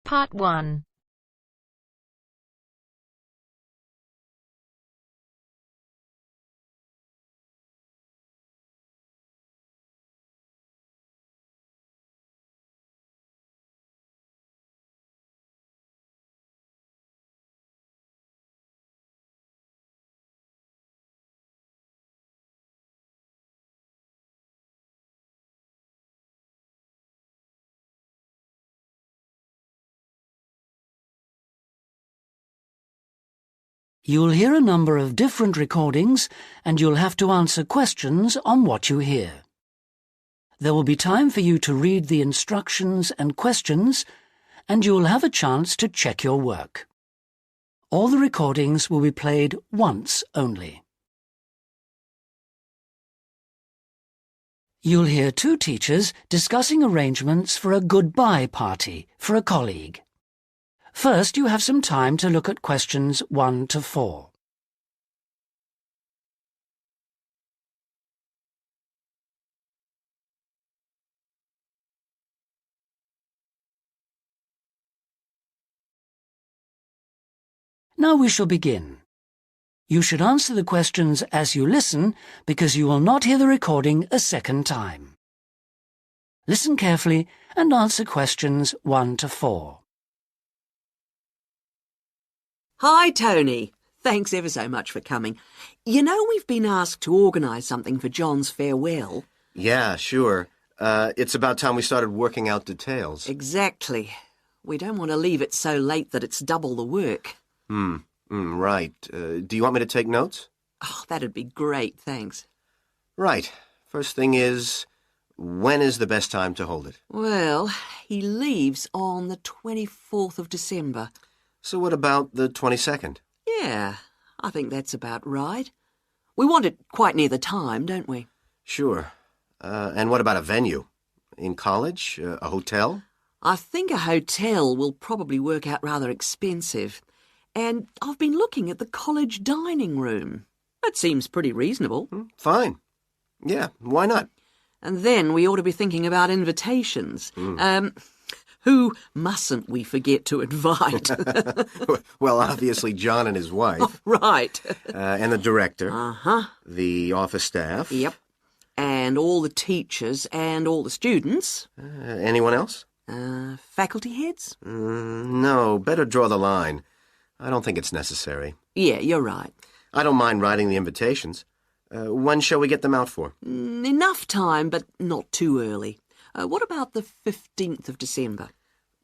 Part 1. You'll hear a number of different recordings and you'll have to answer questions on what you hear. There will be time for you to read the instructions and questions and you'll have a chance to check your work. All the recordings will be played once only. You'll hear two teachers discussing arrangements for a goodbye party for a colleague. First, you have some time to look at questions 1 to 4. Now we shall begin. You should answer the questions as you listen because you will not hear the recording a second time. Listen carefully and answer questions 1 to 4. Hi, Tony. Thanks ever so much for coming. You know we've been asked to organise something for John's farewell. Yeah, sure. It's about time we started working out details. Exactly. We don't want to leave it so late that it's double the work. Right. Do you want me to take notes? Oh, that'd be great, thanks. Right. First thing is, when is the best time to hold it? Well, he leaves on the 24th of December. So what about the 22nd? Yeah, I think that's about right. We want it quite near the time, don't we? Sure. And what about a venue? In college? A hotel? I think a hotel will probably work out rather expensive. And I've been looking at the college dining room. That seems pretty reasonable. Fine. Yeah, why not? And then we ought to be thinking about invitations. Who mustn't we forget to invite? Well, obviously John and his wife. Oh, right. And the director. Uh-huh. The office staff. Yep. And all the teachers and all the students. Anyone else? Faculty heads? No, better draw the line. I don't think it's necessary. Yeah, you're right. I don't mind writing the invitations. When shall we get them out for? Enough time, but not too early. What about the 15th of December?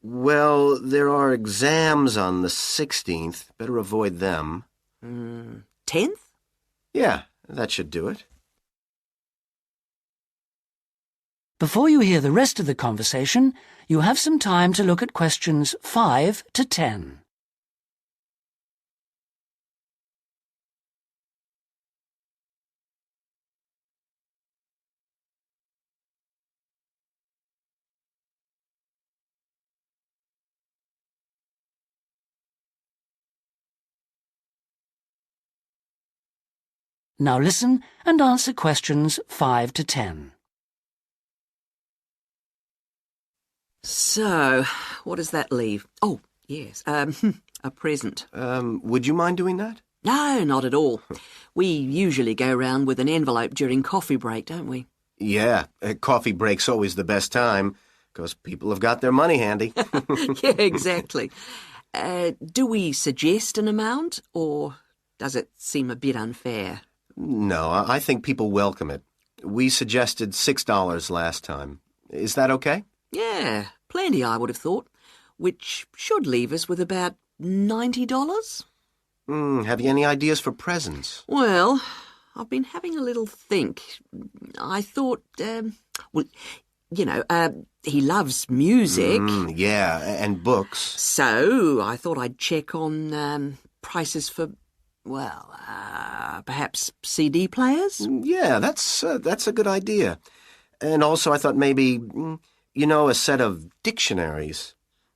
Well, there are exams on the 16th. Better avoid them. 10th? Yeah, that should do it. Before you hear the rest of the conversation, you have some time to look at questions 5 to 10. Now listen and answer questions 5 to 10. So, what does that leave? Oh, yes, a present. Would you mind doing that? No, not at all. We usually go round with an envelope during coffee break, don't we? Yeah, coffee break's always the best time, because people have got their money handy. Yeah, exactly. Do we suggest an amount, or does it seem a bit unfair? No, I think people welcome it. We suggested $6 last time. Is that okay? Yeah, plenty, I would have thought, which should leave us with about $90. Have you any ideas for presents? Well, I've been having a little think. I thought, he loves music. Yeah, and books. So I thought I'd check on prices for, perhaps CD players? Yeah, that's a good idea. And also I thought maybe, a set of dictionaries.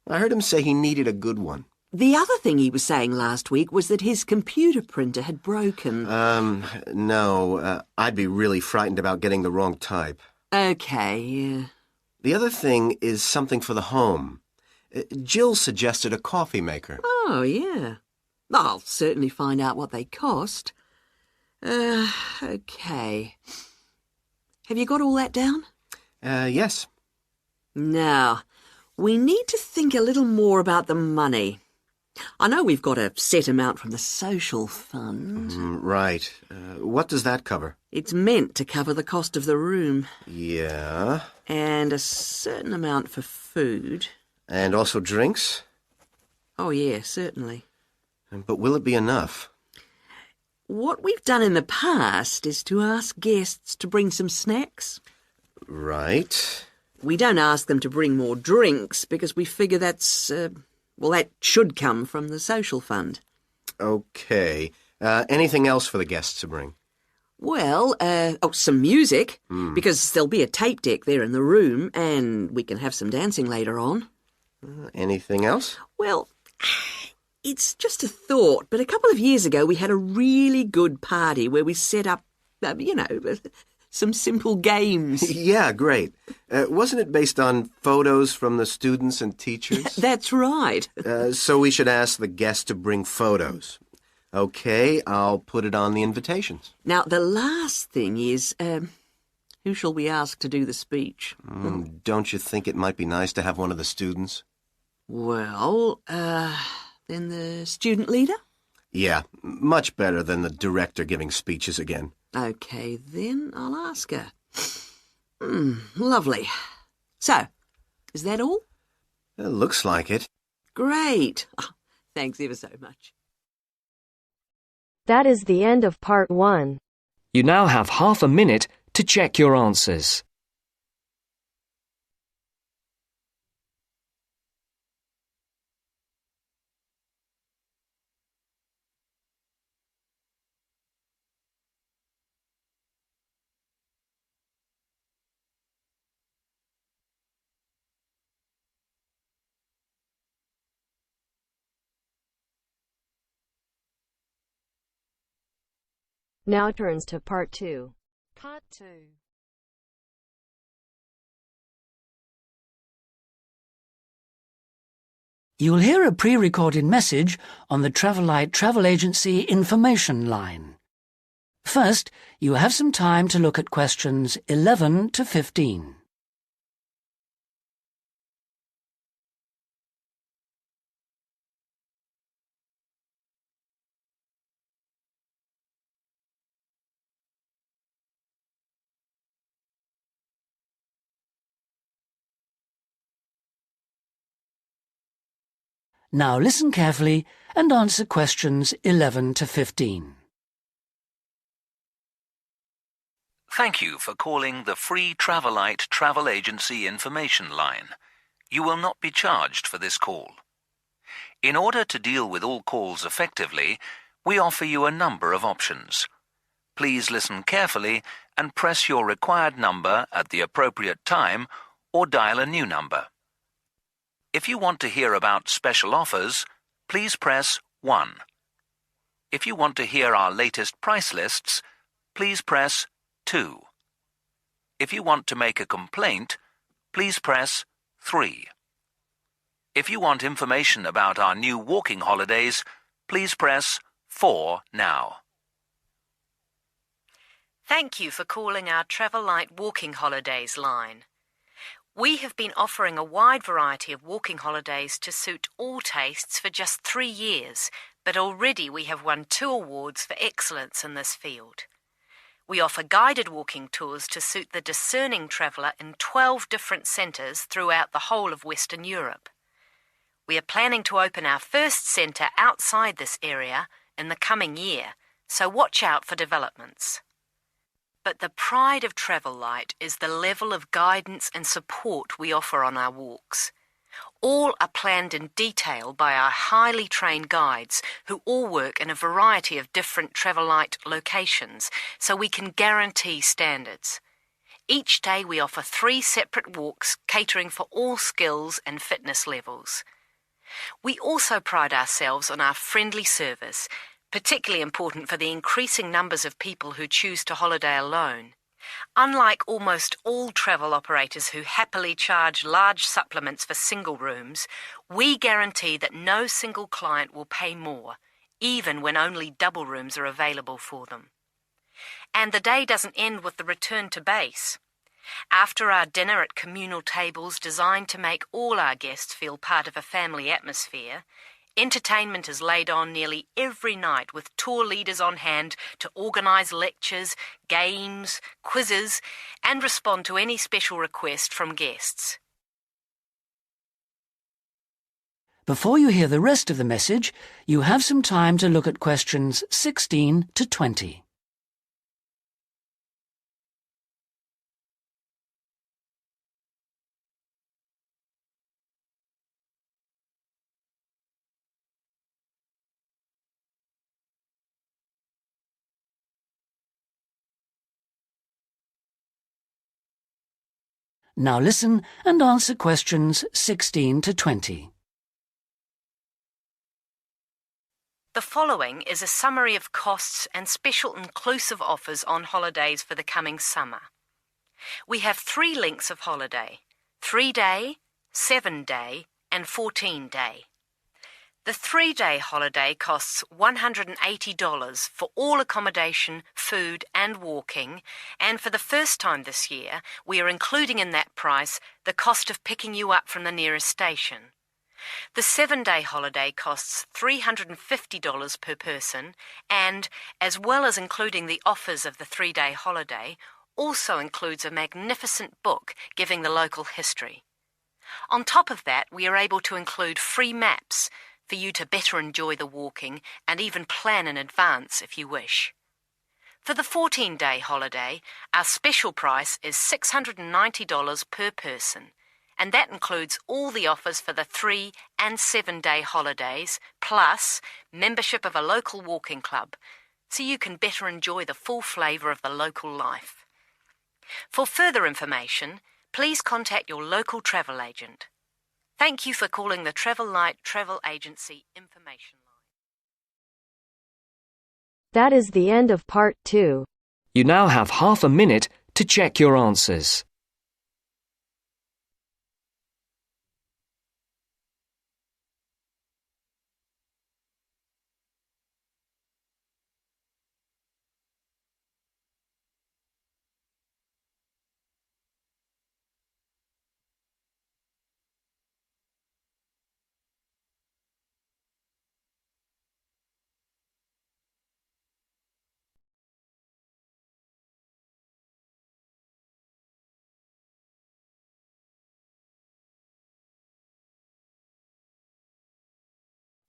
I heard him say he needed a good one. The other thing he was saying last week was that his computer printer had broken. No, I'd be really frightened about getting the wrong type. Okay, yeah. The other thing is something for the home. Jill suggested a coffee maker. Oh, yeah. I'll certainly find out what they cost. OK. Have you got all that down? Yes. Now, we need to think a little more about the money. I know we've got a set amount from the social fund. Right. What does that cover? It's meant to cover the cost of the room. Yeah. And a certain amount for food. And also drinks? Oh, yeah, certainly. But will it be enough? What we've done in the past is to ask guests to bring some snacks. Right. We don't ask them to bring more drinks because we figure that should come from the social fund. OK. Anything else for the guests to bring? Well, some music, because there'll be a tape deck there in the room, and we can have some dancing later on. Anything else? Well, it's just a thought, but a couple of years ago we had a really good party where we set up, some simple games. Yeah, great. Wasn't it based on photos from the students and teachers? That's right. So we should ask the guests to bring photos. OK, I'll put it on the invitations. Now, the last thing is, who shall we ask to do the speech? Don't you think it might be nice to have one of the students? Well, then the student leader? Yeah, much better than the director giving speeches again. OK, then I'll ask her. Lovely. So, is that all? It looks like it. Great. Oh, thanks ever so much. That is the end of part 1. You now have half a minute to check your answers. Now turns to part 2. Part 2. You'll hear a pre-recorded message on the Travelite Travel Agency information line. First, you have some time to look at questions 11 to 15. Now listen carefully and answer questions 11 to 15. Thank you for calling the free Travelite Travel Agency information line. You will not be charged for this call. In order to deal with all calls effectively, we offer you a number of options. Please listen carefully and press your required number at the appropriate time or dial a new number. If you want to hear about special offers, please press 1. If you want to hear our latest price lists, please press 2. If you want to make a complaint, please press 3. If you want information about our new walking holidays, please press 4 now. Thank you for calling our Travelite Walking Holidays line. We have been offering a wide variety of walking holidays to suit all tastes for just 3 years, but already we have won 2 awards for excellence in this field. We offer guided walking tours to suit the discerning traveller in 12 different centres throughout the whole of Western Europe. We are planning to open our first centre outside this area in the coming year, so watch out for developments. But the pride of Travelite is the level of guidance and support we offer on our walks. All are planned in detail by our highly trained guides who all work in a variety of different Travelite locations, so we can guarantee standards. Each day we offer 3 separate walks catering for all skills and fitness levels. We also pride ourselves on our friendly service, particularly important for the increasing numbers of people who choose to holiday alone. Unlike almost all travel operators who happily charge large supplements for single rooms, we guarantee that no single client will pay more, even when only double rooms are available for them. And the day doesn't end with the return to base. After our dinner at communal tables designed to make all our guests feel part of a family atmosphere, entertainment is laid on nearly every night with tour leaders on hand to organise lectures, games, quizzes, and respond to any special request from guests. Before you hear the rest of the message, you have some time to look at questions 16 to 20. Now listen and answer questions 16 to 20. The following is a summary of costs and special inclusive offers on holidays for the coming summer. We have 3 lengths of holiday: 3-day, 7-day and 14-day. The 3-day holiday costs $180 for all accommodation, food and walking, and for the first time this year, we are including in that price the cost of picking you up from the nearest station. The 7-day holiday costs $350 per person and, as well as including the offers of the 3-day holiday, also includes a magnificent book giving the local history. On top of that, we are able to include free maps for you to better enjoy the walking and even plan in advance if you wish. For the 14-day holiday, our special price is $690 per person, and that includes all the offers for the 3- and 7-day holidays, plus membership of a local walking club, so you can better enjoy the full flavour of the local life. For further information, please contact your local travel agent. Thank you for calling the Travel Light Travel Agency Information Line. That is the end of part 2. You now have half a minute to check your answers.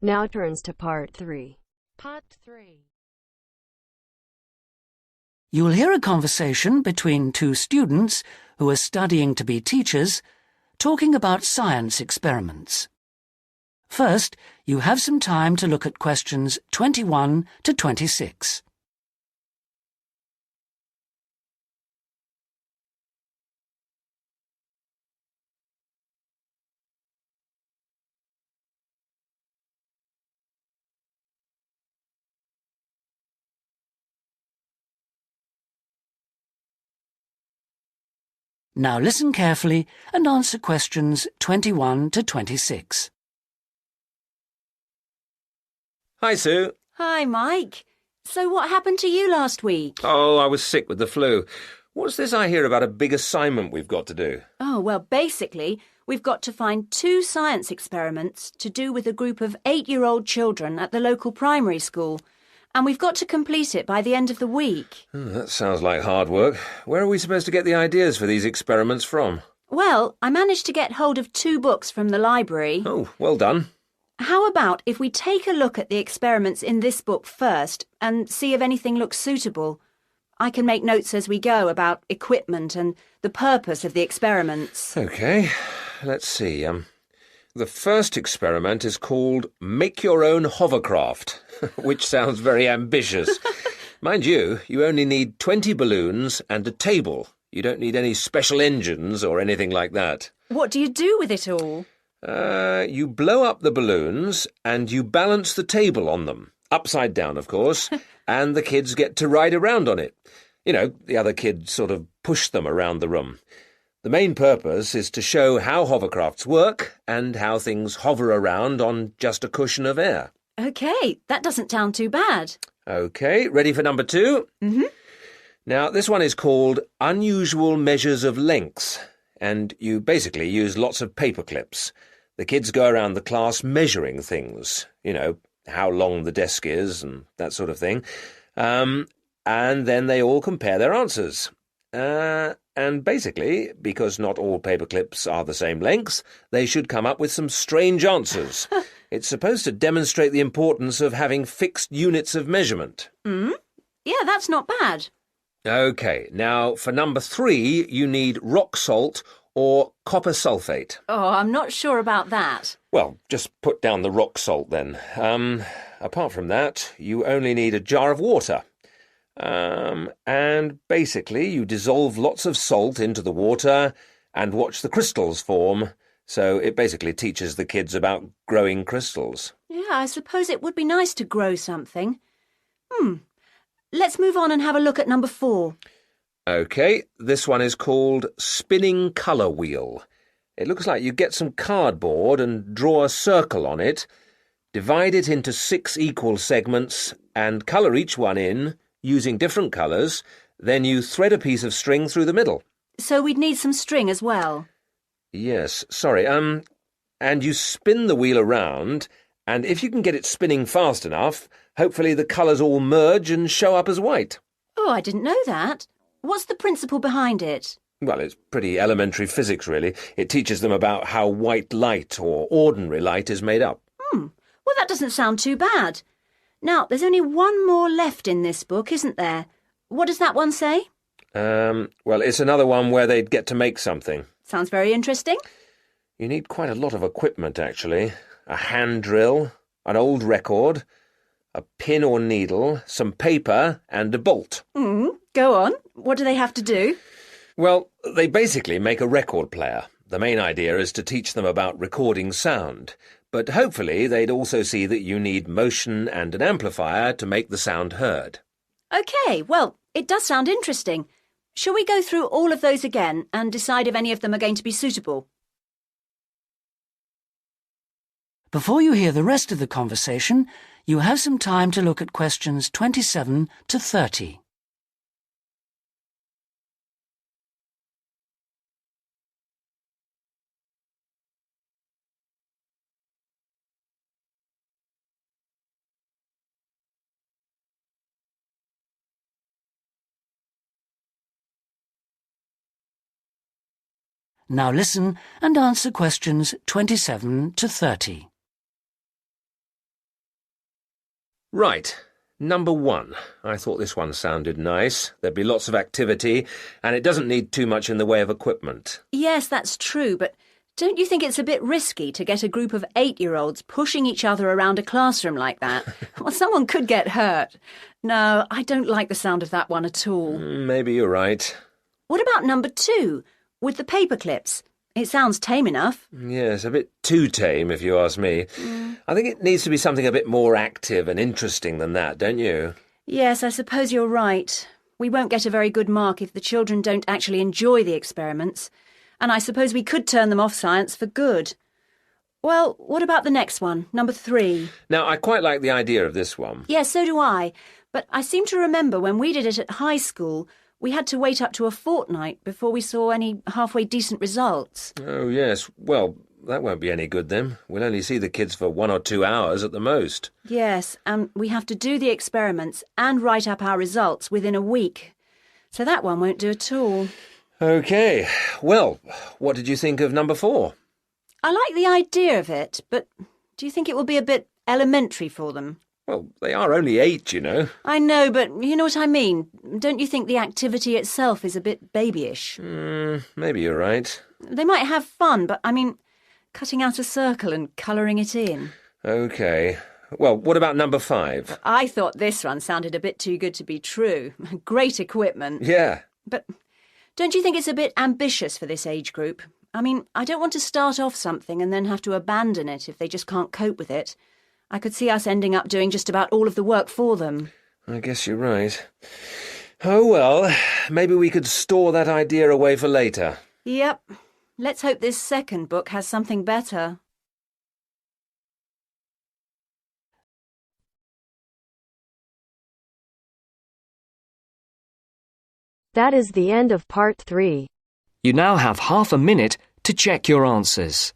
Now turns to part 3. Part 3. You will hear a conversation between 2 students who are studying to be teachers, talking about science experiments. First, you have some time to look at questions 21 to 26. Now listen carefully and answer questions 21 to 26. Hi, Sue. Hi, Mike. So what happened to you last week? Oh, I was sick with the flu. What's this I hear about a big assignment we've got to do? Oh, well, basically, we've got to find 2 science experiments to do with a group of 8-year-old children at the local primary school. And we've got to complete it by the end of the week. That sounds like hard work. Where are we supposed to get the ideas for these experiments from? Well, I managed to get hold of 2 books from the library. Oh, well done. How about if we take a look at the experiments in this book first and see if anything looks suitable? I can make notes as we go about equipment and the purpose of the experiments. OK, let's see. The first experiment is called Make Your Own Hovercraft, which sounds very ambitious. Mind you, you only need 20 balloons and a table. You don't need any special engines or anything like that. What do you do with it all? You blow up the balloons and you balance the table on them. Upside down, of course, and the kids get to ride around on it. You know, the other kids sort of push them around the room. The main purpose is to show how hovercrafts work and how things hover around on just a cushion of air. OK, that doesn't sound too bad. OK, ready for number 2? Mm-hmm. Now, this one is called Unusual Measures of Lengths, and you basically use lots of paper clips. The kids go around the class measuring things, you know, how long the desk is and that sort of thing. And then they all compare their answers. And basically, because not all paper clips are the same length, they should come up with some strange answers. It's supposed to demonstrate the importance of having fixed units of measurement. Yeah, that's not bad. OK, now for number 3, you need rock salt or copper sulphate. Oh, I'm not sure about that. Well, just put down the rock salt then. Apart from that, you only need a jar of water. And basically you dissolve lots of salt into the water and watch the crystals form. So it basically teaches the kids about growing crystals. Yeah, I suppose it would be nice to grow something. Let's move on and have a look at number 4. OK, this one is called Spinning Colour Wheel. It looks like you get some cardboard and draw a circle on it, divide it into 6 equal segments and colour each one in using different colours, then you thread a piece of string through the middle. So we'd need some string as well. Yes, sorry, and you spin the wheel around, and if you can get it spinning fast enough, hopefully the colours all merge and show up as white. Oh, I didn't know that. What's the principle behind it? Well, it's pretty elementary physics, really. It teaches them about how white light or ordinary light is made up. Well, that doesn't sound too bad. Now, there's only one more left in this book, isn't there? What does that one say? Well, it's another one where they'd get to make something. Sounds very interesting. You need quite a lot of equipment, actually. A hand drill, an old record, a pin or needle, some paper, and a bolt. Go on. What do they have to do? Well, they basically make a record player. The main idea is to teach them about recording sound, but hopefully they'd also see that you need motion and an amplifier to make the sound heard. OK, well, it does sound interesting. Shall we go through all of those again and decide if any of them are going to be suitable? Before you hear the rest of the conversation, you have some time to look at questions 27 to 30. Now listen and answer questions 27 to 30. Right. Number 1. I thought this one sounded nice. There'd be lots of activity, and it doesn't need too much in the way of equipment. Yes, that's true, but don't you think it's a bit risky to get a group of 8-year-olds pushing each other around a classroom like that? Well, someone could get hurt. No, I don't like the sound of that one at all. Maybe you're right. What about number 2, with the paper clips? It sounds tame enough. Yes, a bit too tame, if you ask me. I think it needs to be something a bit more active and interesting than that, don't you? Yes, I suppose you're right. We won't get a very good mark if the children don't actually enjoy the experiments. And I suppose we could turn them off science for good. Well, what about the next one, number 3? Now, I quite like the idea of this one. Yes, so do I. But I seem to remember when we did it at high school, we had to wait up to a fortnight before we saw any halfway decent results. Oh, yes. Well, that won't be any good then. We'll only see the kids for 1 or 2 hours at the most. Yes, and we have to do the experiments and write up our results within a week. So that one won't do at all. OK. Well, what did you think of number 4? I like the idea of it, but do you think it will be a bit elementary for them? Well, they are only 8, you know. I know, but you know what I mean. Don't you think the activity itself is a bit babyish? Maybe you're right. They might have fun, but I mean, cutting out a circle and colouring it in. OK. Well, what about number 5? I thought this one sounded a bit too good to be true. Great equipment. Yeah. But don't you think it's a bit ambitious for this age group? I mean, I don't want to start off something and then have to abandon it if they just can't cope with it. I could see us ending up doing just about all of the work for them. I guess you're right. Oh well, maybe we could store that idea away for later. Yep. Let's hope this second book has something better. That is the end of part 3. You now have half a minute to check your answers.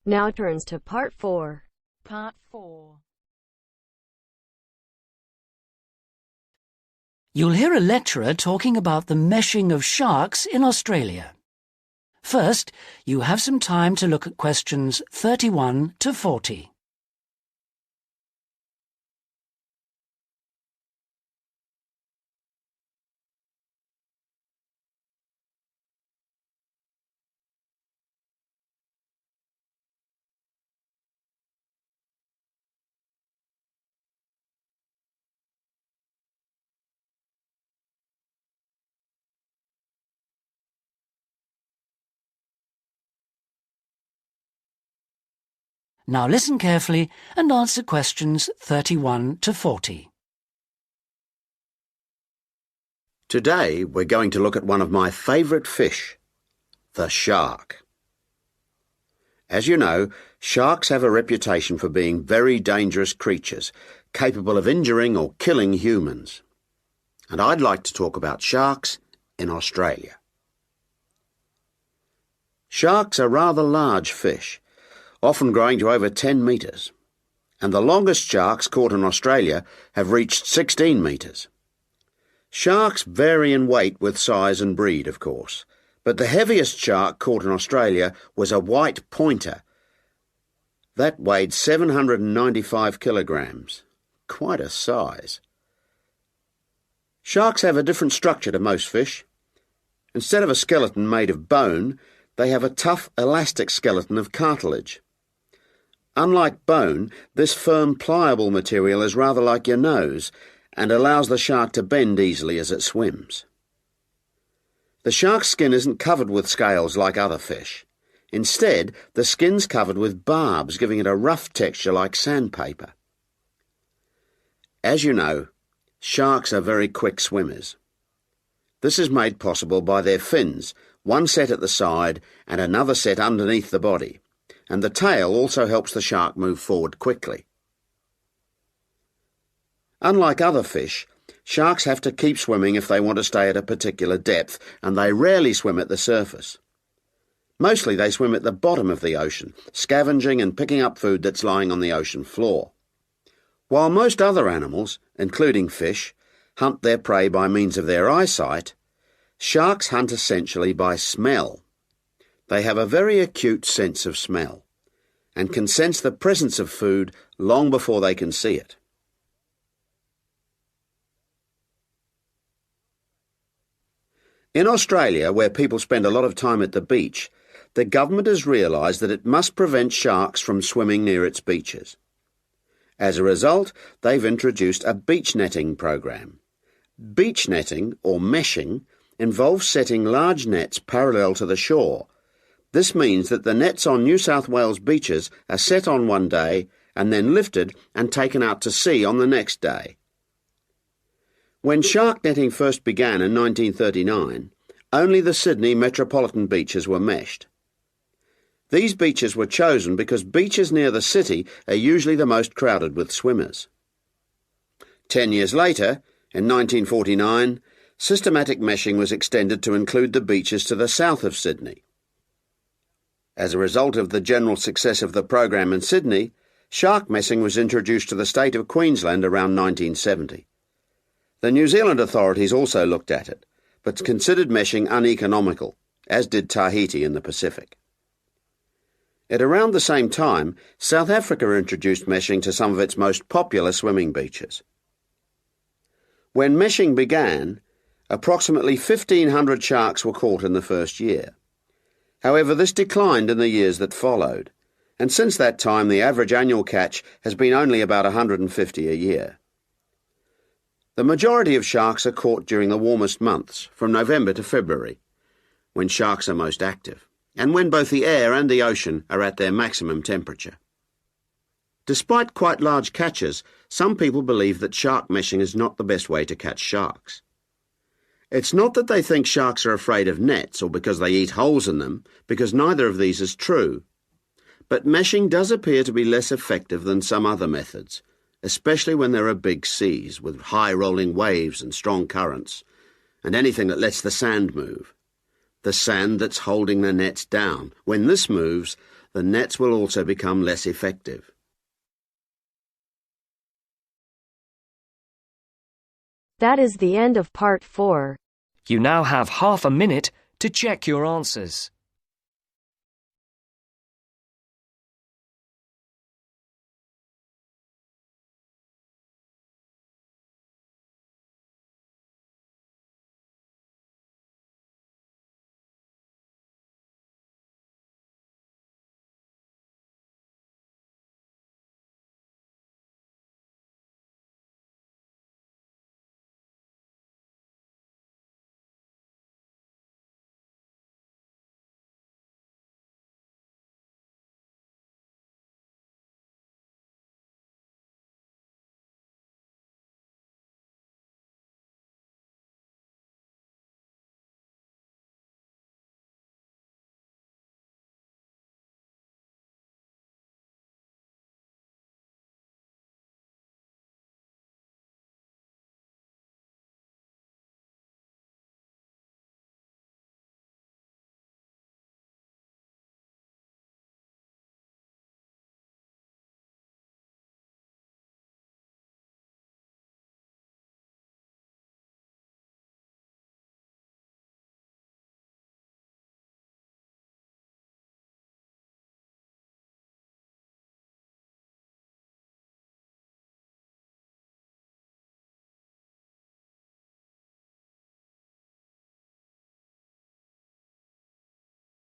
Now turns to part 4. Part 4. You'll hear a lecturer talking about the meshing of sharks in Australia. First, you have some time to look at questions 31 to 40. Now listen carefully and answer questions 31 to 40. Today we're going to look at one of my favourite fish, the shark. As you know, sharks have a reputation for being very dangerous creatures, capable of injuring or killing humans. And I'd like to talk about sharks in Australia. Sharks are rather large fish, often growing to over 10 metres, and the longest sharks caught in Australia have reached 16 metres. Sharks vary in weight with size and breed, of course, but the heaviest shark caught in Australia was a white pointer. That weighed 795 kilograms. Quite a size. Sharks have a different structure to most fish. Instead of a skeleton made of bone, they have a tough, elastic skeleton of cartilage. Unlike bone, this firm, pliable material is rather like your nose and allows the shark to bend easily as it swims. The shark's skin isn't covered with scales like other fish. Instead, the skin's covered with barbs, giving it a rough texture like sandpaper. As you know, sharks are very quick swimmers. This is made possible by their fins, one set at the side and another set underneath the body, and the tail also helps the shark move forward quickly. Unlike other fish, sharks have to keep swimming if they want to stay at a particular depth, and they rarely swim at the surface. Mostly they swim at the bottom of the ocean, scavenging and picking up food that's lying on the ocean floor. While most other animals, including fish, hunt their prey by means of their eyesight, sharks hunt essentially by smell. They have a very acute sense of smell and can sense the presence of food long before they can see it. In Australia, where people spend a lot of time at the beach, the government has realised that it must prevent sharks from swimming near its beaches. As a result, they've introduced a beach netting program. Beach netting, or meshing, involves setting large nets parallel to the shore. This means that the nets on New South Wales beaches are set on one day and then lifted and taken out to sea on the next day. When shark netting first began in 1939, only the Sydney metropolitan beaches were meshed. These beaches were chosen because beaches near the city are usually the most crowded with swimmers. 10 years later, in 1949, systematic meshing was extended to include the beaches to the south of Sydney. As a result of the general success of the program in Sydney, shark meshing was introduced to the state of Queensland around 1970. The New Zealand authorities also looked at it, but considered meshing uneconomical, as did Tahiti in the Pacific. At around the same time, South Africa introduced meshing to some of its most popular swimming beaches. When meshing began, approximately 1,500 sharks were caught in the first year. However, this declined in the years that followed, and since that time the average annual catch has been only about 150 a year. The majority of sharks are caught during the warmest months, from November to February, when sharks are most active, and when both the air and the ocean are at their maximum temperature. Despite quite large catches, some people believe that shark meshing is not the best way to catch sharks. It's not that they think sharks are afraid of nets or because they eat holes in them, because neither of these is true. But meshing does appear to be less effective than some other methods, especially when there are big seas with high rolling waves and strong currents, and anything that lets the sand move. The sand that's holding the nets down. When this moves, the nets will also become less effective. That is the end of part 4. You now have half a minute to check your answers.